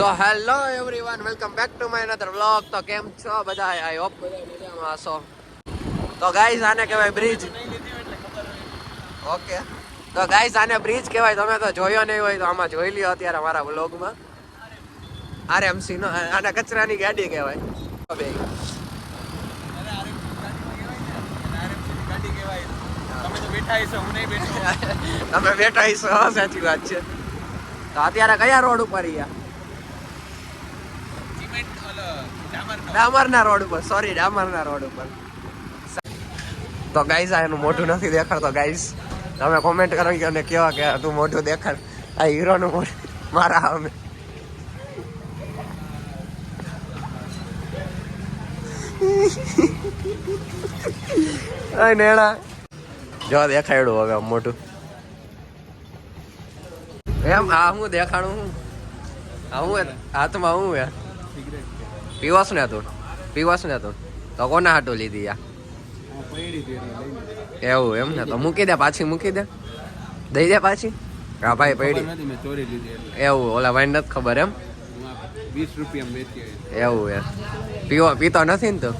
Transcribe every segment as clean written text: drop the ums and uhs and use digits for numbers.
તો hello everyone, welcome back to my another vlog. તો કેમ છો બધા? આઈ હોપ બધા મજામાં હશો. તો ગાઈઝ આને કહેવાય બ્રિજ. ઓકે, તો ગાઈઝ આને બ્રિજ કહેવાય. તમે તો જોયો નહીં હોય તો આમાં જોઈ લ્યો અત્યારે અમારા વ્લોગમાં. આરએમસી નો આને કચરાની ગાડી કહેવાય. તમે બેઠા હશો, સાચી વાત છે. તો અત્યારે કયા રોડ ઉપર ગયા? ડામરના રોડ ઉપર, સોરી, ડામરના રોડ ઉપર. તો ગાઈઝ આ એનું મોઢું નથી દેખાડતો. ગાઈઝ તમે કોમેન્ટ કરો કે અને કેવા કે તું મોઢું દેખાડ. આ હીરોનું મોઢું મારા અમે. નેણા જો દેખાડ્યું હવે મોઢું એમ. આ હું દેખાડું? હું હું હાથમાં હું યાર પીવાસ ને તું તો કોના હાટું લીધી યા? એવું એમ ને? તો મૂકી દે, પાછી મૂકી દે, દઈ દે પાછી. હા ભાઈ પડી એવું. ઓલા ભાઈ નથી ખબર એમ? 20 રૂપિયા વેચી એવું યાર. પીતો નથી ને તું?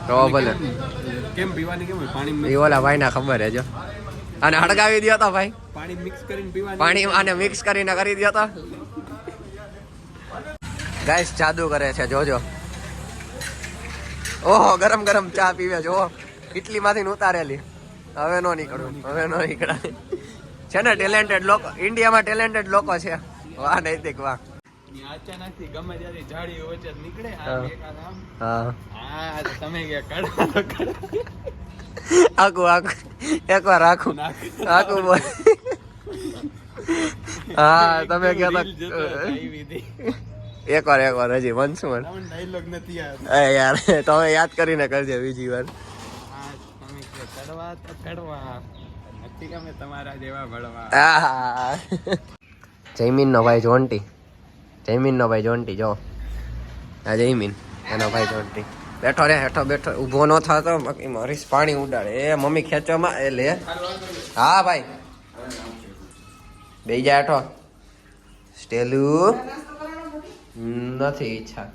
તો ભલે કેમ પીવાની? કેમ પાણી? એ ઓલા ભાઈ ના ખબર હે. જો આને હળગાવી દો તો ભાઈ, પાણી મિક્સ કરીને પીવાની. પાણી આને મિક્સ કરીને કરી દો તો. ગાઈસ જાદુ કરે છે, જોજો. ઓહો, ગરમ ગરમ ચા પીવે. જો કેટલી માંથી ઉતારેલી. હવે નો નીકળું, હવે નો નીકળાય. છે ને ટેલેન્ટેડ લોકો, ઇન્ડિયામાં ટેલેન્ટેડ લોકો છે. વાહ નૈતિક, વાહ. અચાનકથી ગમે ત્યારે ઝાડી વચ્ચે નીકળે. હા હા, તમે કે આખું એકવાર આખું બોલ. હા તમે કહેતા એકવાર હજી વંશુ ડાયલોગ નથી યાર. તમે યાદ કરીને કરજે બીજી વાર. તમારા જેવા ભળવા. જયમીન નો ભાઈ જોન્ટી, જો આ જયમીન એનો ભાઈ જોન્ટી બેઠો રે. હેઠો બેઠો ઊભો ન થતો, બાકી મારી પાણી ઉડાડે. એ મમ્મી ખેંચવામાં એ લે. હા ભાઈ બે જા હેઠો. સ્ટેલુ નથી ઈચ્છા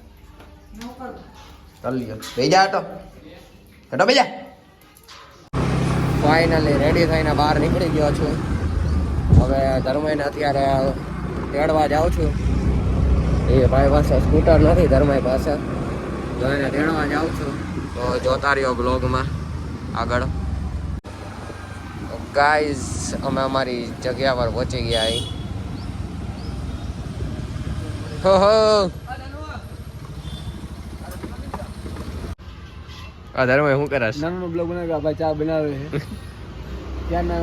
ચાલ્યો. બે જા હેઠો બે જા. ફાઇનલી રેડી થઈને બહાર નીકળી ગયો છું. હવે ધર્મઈને અત્યારે તેડવા જાઉં છું. એ ભાઈ પાસે સ્કૂટર નથી, ધર્માઈ પાસે. તો એને તેડવા જાઉં છું. તો જોતા રહ્યો બ્લોગમાં આગળ. ગાઈઝ અમે અમારી જગ્યા પર પહોંચી ગયા અહીં. હો આ ધર્માઈ શું કરાશ? નાનો બ્લોગ બનાવે ભાઈ, ચા બનાવે છે. ક્યાં ના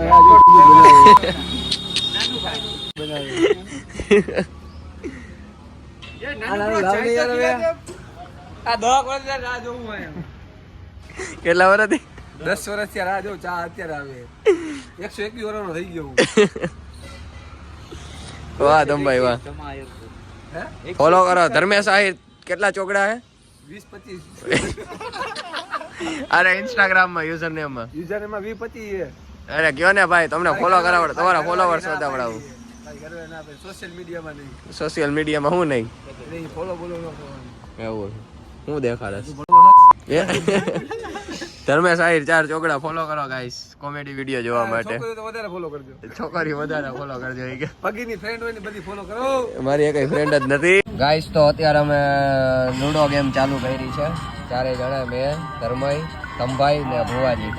કેટલા વર્ષથી? 10 વર્ષથી રાહ જોઉં. ચા અત્યારે આવે. 121 વર્ષનો થઈ ગયો. વાહ દમભાઈ વાહ. ફોલો કરો ધર્મેશ આહિર. કેટલા ચોકડા હે? 20-25. અરે ઇન્સ્ટાગ્રામ માં યુઝર નેમ માં 20-25 છે. અરે કયો ને ભાઈ, તમને ફોલો કરાવડે, તમારા ફોલોવર્સ વધાવડાવું. સોશિયલ મીડિયામાં હું નહીં એવું હું દેખાડે. ધર્મેશ આહિર 4 ચોકડા ફોલો કરો ગાઈસ, કોમેડી વિડીયો જોવા માટે. છોકરીઓ વધારે ફોલો કરજો. પગીની ફ્રેન્ડ હોય ને બધી ફોલો કરો. મારી એક ફ્રેન્ડ જ નથી. ગાઈસ તો અત્યારે અમે લૂડો ગેમ ચાલુ કરી છે. 4 જણા, મેં, ધર્મય, તંભાઈ ને ભુવાજી.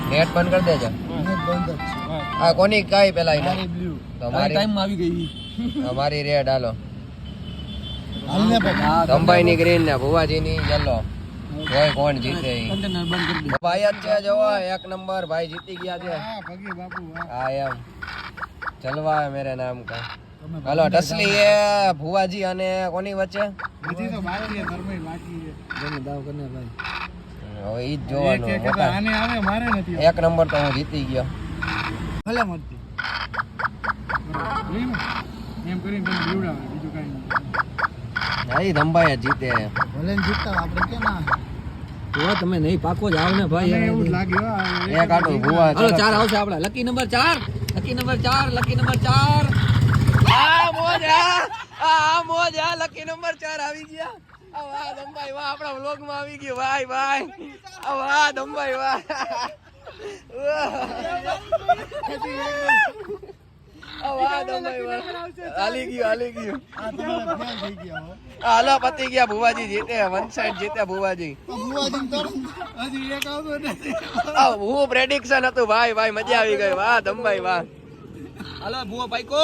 નેટ બંધ કરી દેજો. હા કોની કઈ પેલા તમારી ટાઈમ આવી ગઈ. અમારી રેડ હાલો. તંભાઈ ની ગ્રીન ને ભુવાજી ની યલો. કોઈ કોણ જીતે? ભાઈ જ છે. જોવો 1 નંબર ભાઈ જીતી ગયા છે. હા એમ ચલવા મેરે નામ કા. હાલો ટસલી એ ભુવાજી અને કોની વચ્ચે? હવે ઈ જ જોવાનું. 1 નંબર તો હું જીતી ગયો. ભલે મળતી એમ કરીને તમે જીવડાવે, બીજું કઈ નહીં. નહીં ધંભાઈ જીતે. ભલે જીતતા આપણે કે ના તો તમે નહીં પાકો જ આવ ને ભાઈ. એવું જ લાગ્યું. એક આટો ભુવા. ચાલો 4 આવશે આપડા. Lucky number 4. મોજ આ લકી નંબર 4 આવી ગયા. આ વાહ દંબાઈ વાહ આપણા વ્લોગ માં આવી ગયું ભાઈ ભાઈ. આ વાહ દંબાઈ વાહ. આ વાહ દંબાઈ વાહ. હાલી ગયું. હાલો પતી ગયા. ભુવાજી જીતે. વન સાઈડ જીતે ભુવાજી. હું પ્રેડિક્શન હતું ભાઈ ભાઈ. મજા આવી ગઈ. વાહ દંબાઈ વાહ. હાલો ભૂવો પાઈકો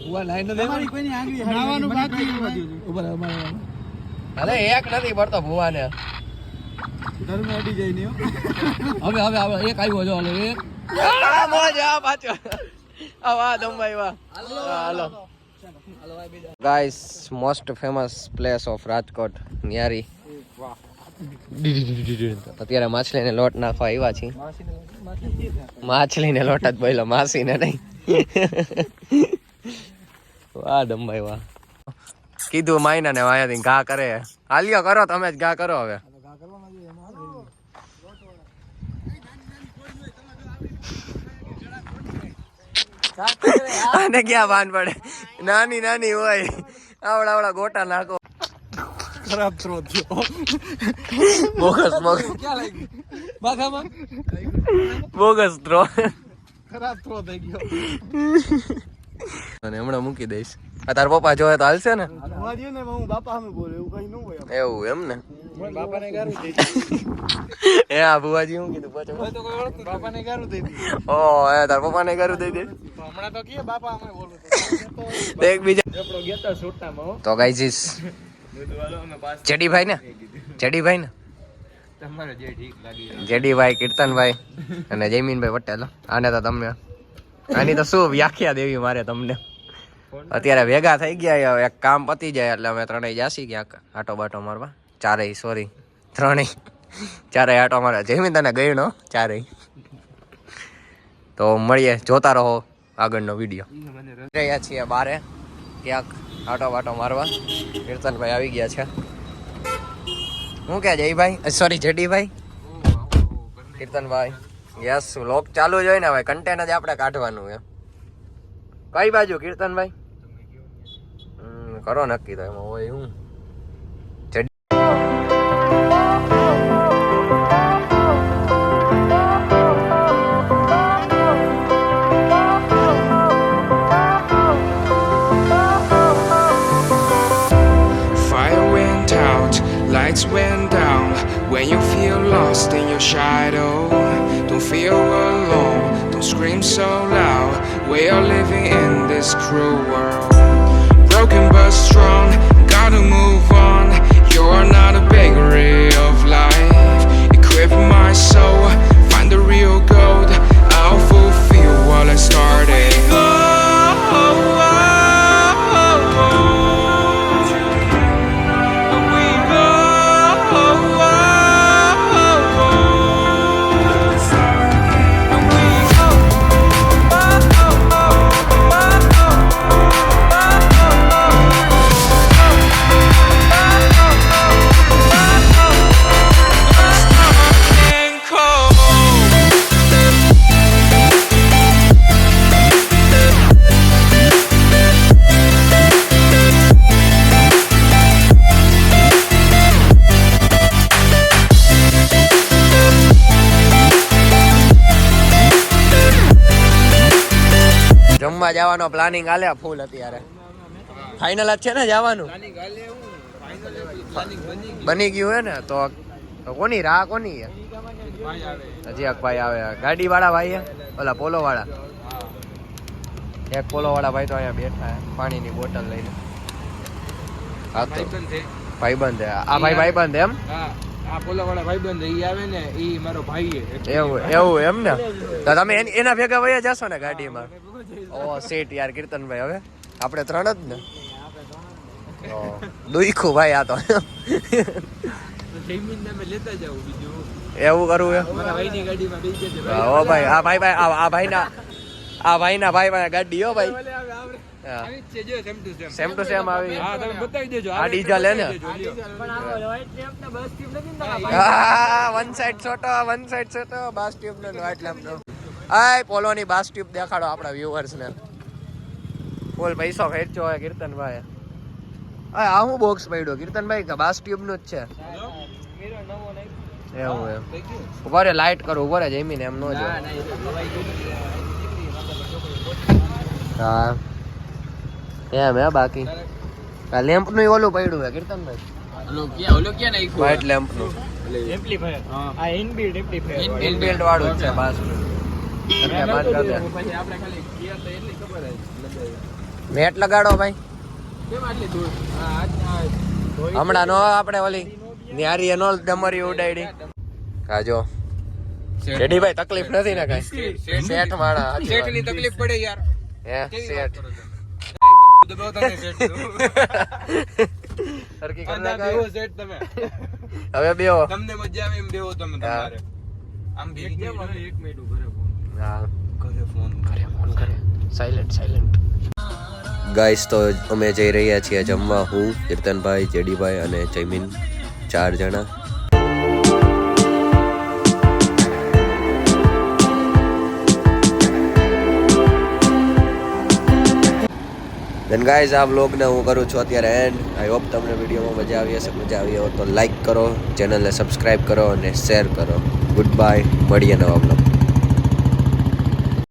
ભૂવા લાઈન નો લેવાની કોઈની આંગળી નાવાનું બાકી ઉપર અમારે અરે એક નથી પડતો ભુવાને. ઘરમાં અડી જાય ને હવે એક આવ્યો જો હાલો એક આ મોજ આ પાછો. આ વાહ દંબાઈ વાહ. Hello guys most famous place of Rajkot Nyari. અત્યારે માછલીને લોટ નાખવા આવ્યા છીએ. માછલીને લોટ જ બોલો, માસીને નહીં. વાહ દંબાઈ વાહ. કીધું માયના ને વાયાથી ઘા કરે. હાલ્યો કરો તમે જ ઘા કરો હવે. આને ક્યાં ભાન પડે. નાની હોય આવડા ગોટા નાખો. ખરાબ થ્રો થયો બોગસ ક્યાં લાગી માથામાં બોગસ થ્રો. ખરાબ થ્રો થઈ ગયો અને હમણાં મૂકી દઈશ. આ તાર પપ્પા જોવે તો હાલશે ને. હું બાપા સામે બોલે એવું કઈ ન હોય એવું એમ ને. બાપાને ગારું દઈ એ આ ભુવાજી શું કીધું પાછું? બાપાને ગારું દઈ ઓ એ તાર પપ્પાને ગારું દઈ દે. હમણાં તો કે બાપા અમે બોલું એક બીજા આપણો ગેતા છોટામાં તો ગાઈઝ જેડીભાઈ ને તમારે જે ઠીક લાગી જેડીભાઈ, કીર્તનભાઈ અને જયમીનભાઈ પટેલ. આને તો તમે આની તો શું વ્યાખ્યા દેવી મારે તમને. અત્યારે ભેગા થઈ ગયા. એક કામ પતી જાય એટલે અમે ત્રણેય જાસી ક્યાંક આટો બાટો મારવા. ચારેય આટો મારવા. જયમીન તને ગયણો ચારેય. તો મળીએ, જોતા રહો આગળનો વિડીયો. રહ્યા છીએ બારે ક્યાંક આટો બાટો મારવા. કીર્તનભાઈ આવી ગયા છે. હું કે જયભાઈ, સોરી જેડીભાઈ, કીર્તનભાઈ. યસ વ્લોગ ચાલુ જ હોય ને ભાઈ. કન્ટેન્ટ જ આપણે કાઢવાનું એમ. કઈ બાજુ કીર્તનભાઈ? કરો નક્કી તો એમાં હોય હું. Fire went out, lights went down. When you feel lost in your shadow, don't feel alone, don't scream so loud. We are living in this cruel world. Broken but strong, gotta move on. You're not a bakery of life. Equip my soul, find the real gold. I'll fulfill what I started. જમવા જવાનો planning હાલે ફૂલ અત્યારે. Final જ છે ને જવાનું? બની ગયું હે ને તો કોની રાહ કોની હે? હજી એક ભાઈ આવે. ગાડી વાળા ભાઈ હે, ઓલા પોલો વાળા. એક પોલો વાળા ભાઈ તો અહીંયા બેઠા હે પાણીની બોટલ લઈને. હા તો ભાઈબંધ હે. આ ભાઈ ભાઈબંધ એમ? આ પોલા વાળા ભાઈબંધ ઈ આવે ને ઈ મારો ભાઈ છે. એવું એમ ને. તો તમે એના ભેગા વયા જશો ને ગાડીમાં? ઓ સીટ યાર કીર્તનભાઈ. હવે આપણે ત્રણ જ ને. દુઈખું ભાઈ આ તો. એવું કરવું હે? ઓ ભાઈ આ ભાઈ આ ભાઈના ભાઈ ગાડી હો ભાઈ. સેમ ટુ સેમ આવી. આ ડીઝલ હે ને. વન સાઈડ છોટો બાસ ટ્યુબ નો વ્હાઈટ લેમ્પ નો. આય પોલો ની બાસ ટ્યુબ દેખાડો આપણા વ્યુઅર્સ ને. ફૂલ પૈસો ખેંચ્યો હોય કીર્તનભાઈ. આ હું બોક્સ પડ્યો કીર્તનભાઈ કે બાસ ટ્યુબ નું જ છે એવું એમ ઉભા રે લાઈટ કરો ઉભા રે જમીને એમ નો જો હા એમ હે બાકી આ લેમ્પ નું ઓલું પડ્યું હે કીર્તનભાઈ વ્હાઈટ લેમ્પ નું ઇનબિલ્ટ વાળું જ છે બાસ નેટ લગાડો ભાઈ હમણાં નો આપણે ઓલી ન્યારી એનો ડમરી ઉડાડી કાજો જેડીભાઈ તકલીફ નથી ને કઈ શેઠ માણા શેઠ ની તકલીફ પડે યાર હે શેઠ સરકી કરી નાખો શેઠ તમે હવે બેહો તમને મજા આવે એમ બેહો તમે તમારે આમ ભેગી કેમ 1 મિનિટ ઉભરે ફોન હા કરે ફોન કરે સાયલેન્ટ ગાઈસ તો અમે જઈ રહ્યા છીએ જમવા હું કીર્તનભાઈ જેડીભાઈ અને જયમીન 4 જણા દેન ગાઈઝ આ વ્લોગને હું કરું છું અત્યારે એન્ડ આઈ હોપ તમને વિડીયોમાં મજા આવી હશે મજા આવી હોય તો લાઈક કરો ચેનલને સબસ્ક્રાઈબ કરો અને શેર કરો ગુડ બાય મળીએ નવા વ્લોગ